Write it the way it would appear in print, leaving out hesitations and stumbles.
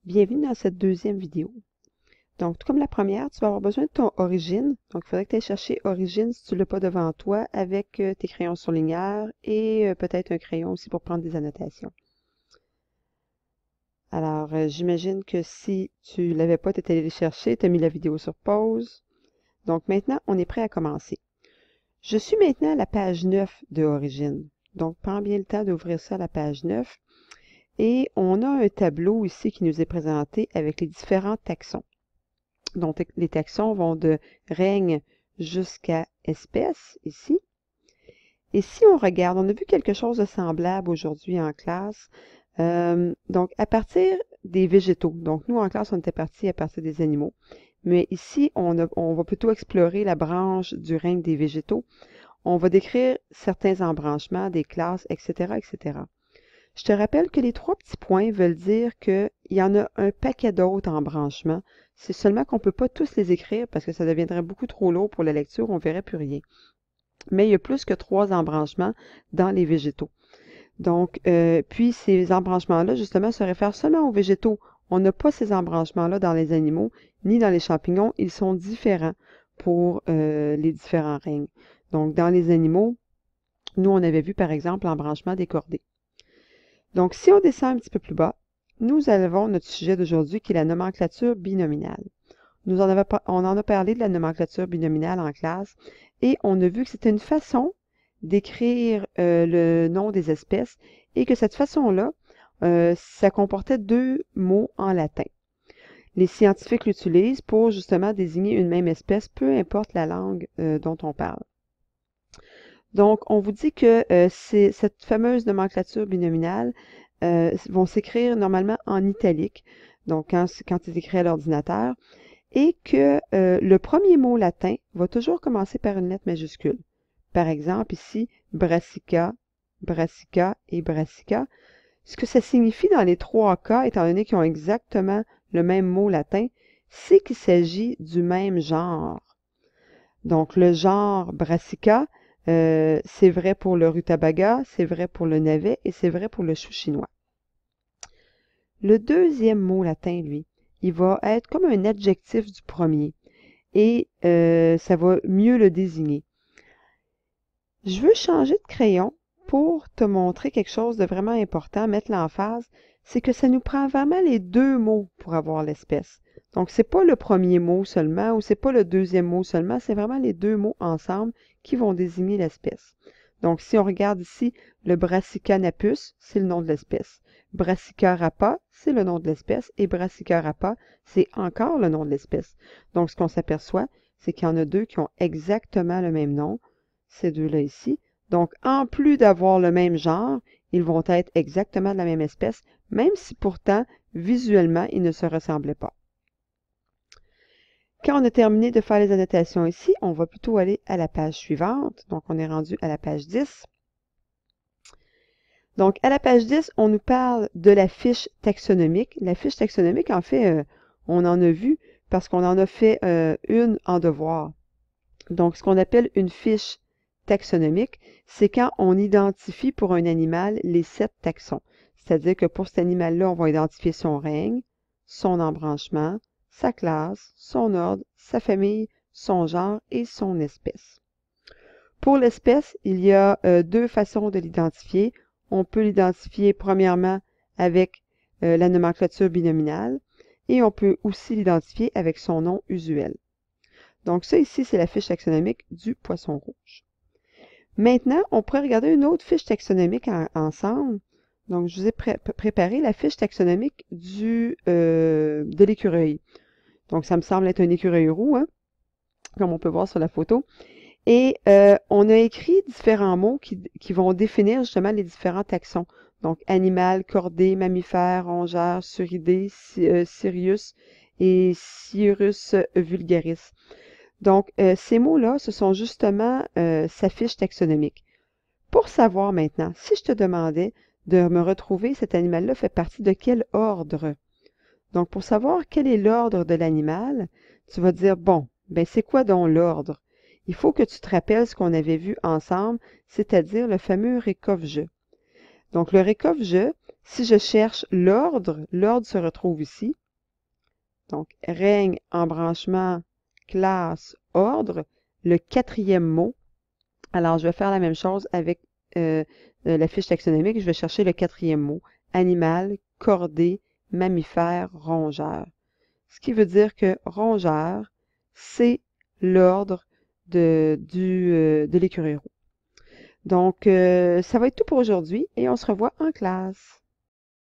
Bienvenue dans cette deuxième vidéo. Donc, tout comme la première, tu vas avoir besoin de ton origine. Donc, il faudrait que tu ailles chercher origine si tu ne l'as pas devant toi avec tes crayons surligneurs et peut-être un crayon aussi pour prendre des annotations. Alors, j'imagine que si tu ne l'avais pas, tu es allé le chercher, tu as mis la vidéo sur pause. Donc, maintenant, on est prêt à commencer. Je suis maintenant à la page 9 de origine. Donc, prends bien le temps d'ouvrir ça à la page 9. Et on a un tableau ici qui nous est présenté avec les différents taxons. Donc, les taxons vont de règne jusqu'à espèce, ici. Et si on regarde, on a vu quelque chose de semblable aujourd'hui en classe. Donc, à partir des végétaux. Donc, nous, en classe, on était partis à partir des animaux. Mais ici, on va plutôt explorer la branche du règne des végétaux. On va décrire certains embranchements des classes, etc., etc. Je te rappelle que les trois petits points veulent dire qu'il y en a un paquet d'autres embranchements. C'est seulement qu'on ne peut pas tous les écrire parce que ça deviendrait beaucoup trop lourd pour la lecture, on ne verrait plus rien. Mais il y a plus que 3 embranchements dans les végétaux. Donc, puis ces embranchements-là, justement, se réfèrent seulement aux végétaux. On n'a pas ces embranchements-là dans les animaux, ni dans les champignons. Ils sont différents pour les différents règnes. Donc, dans les animaux, nous, on avait vu, par exemple, l'embranchement des cordées. Donc, si on descend un petit peu plus bas, nous avons notre sujet d'aujourd'hui qui est la nomenclature binominale. On en a parlé de la nomenclature binominale en classe et on a vu que c'était une façon d'écrire le nom des espèces et que cette façon-là, ça comportait 2 mots en latin. Les scientifiques l'utilisent pour justement désigner une même espèce, peu importe la langue dont on parle. Donc, on vous dit que cette fameuse nomenclature binominale vont s'écrire normalement en italique, donc quand c'est écrit à l'ordinateur, et que le premier mot latin va toujours commencer par une lettre majuscule. Par exemple, ici, brassica, brassica et brassica. Ce que ça signifie dans les 3 cas, étant donné qu'ils ont exactement le même mot latin, c'est qu'il s'agit du même genre. Donc, le genre brassica, c'est vrai pour le rutabaga, c'est vrai pour le navet et c'est vrai pour le chou chinois. Le deuxième mot latin, lui, il va être comme un adjectif du premier et ça va mieux le désigner. Je veux changer de crayon pour te montrer quelque chose de vraiment important, mettre l'emphase, c'est que ça nous prend vraiment les 2 mots pour avoir l'espèce. Donc, c'est pas le premier mot seulement ou c'est pas le deuxième mot seulement, c'est vraiment les 2 mots ensemble qui vont désigner l'espèce. Donc, si on regarde ici, le Brassica napus, c'est le nom de l'espèce. Brassica rapa, c'est le nom de l'espèce. Et Brassica rapa, c'est encore le nom de l'espèce. Donc, ce qu'on s'aperçoit, c'est qu'il y en a 2 qui ont exactement le même nom, ces 2-là ici. Donc, en plus d'avoir le même genre, ils vont être exactement de la même espèce, même si pourtant, visuellement, ils ne se ressemblaient pas. Quand on a terminé de faire les annotations ici, on va plutôt aller à la page suivante. Donc, on est rendu à la page 10. Donc, à la page 10, on nous parle de la fiche taxonomique. La fiche taxonomique, en fait, on en a vu parce qu'on en a fait une en devoir. Donc, ce qu'on appelle une fiche taxonomique, c'est quand on identifie pour un animal les 7 taxons. C'est-à-dire que pour cet animal-là, on va identifier son règne, son embranchement, sa classe, son ordre, sa famille, son genre et son espèce. Pour l'espèce, il y a 2 façons de l'identifier. On peut l'identifier premièrement avec la nomenclature binominale et on peut aussi l'identifier avec son nom usuel. Donc ça ici, c'est la fiche taxonomique du poisson rouge. Maintenant, on pourrait regarder une autre fiche taxonomique ensemble. Donc, je vous ai préparé la fiche taxonomique de l'écureuil. Donc, ça me semble être un écureuil roux, hein, comme on peut voir sur la photo. Et on a écrit différents mots qui vont définir justement les différents taxons. Donc, animal, cordé, mammifère, rongeur, suridé, Sirius et Cirrus vulgaris. Donc, ces mots-là, ce sont justement sa fiche taxonomique. Pour savoir maintenant, si je te demandais de me retrouver, cet animal-là fait partie de quel ordre? Donc, pour savoir quel est l'ordre de l'animal, tu vas dire, bon, ben c'est quoi donc l'ordre? Il faut que tu te rappelles ce qu'on avait vu ensemble, c'est-à-dire le fameux Récov-je. Donc, le Récov-je, Si je cherche l'ordre, l'ordre se retrouve ici. Donc, règne, embranchement, classe, ordre, le quatrième mot. Alors, je vais faire la même chose avec la fiche taxonomique. Je vais chercher le quatrième mot. Animal, cordé, mammifère, rongeur. Ce qui veut dire que rongeur, c'est l'ordre de l'écureuil roux. Donc, ça va être tout pour aujourd'hui et on se revoit en classe.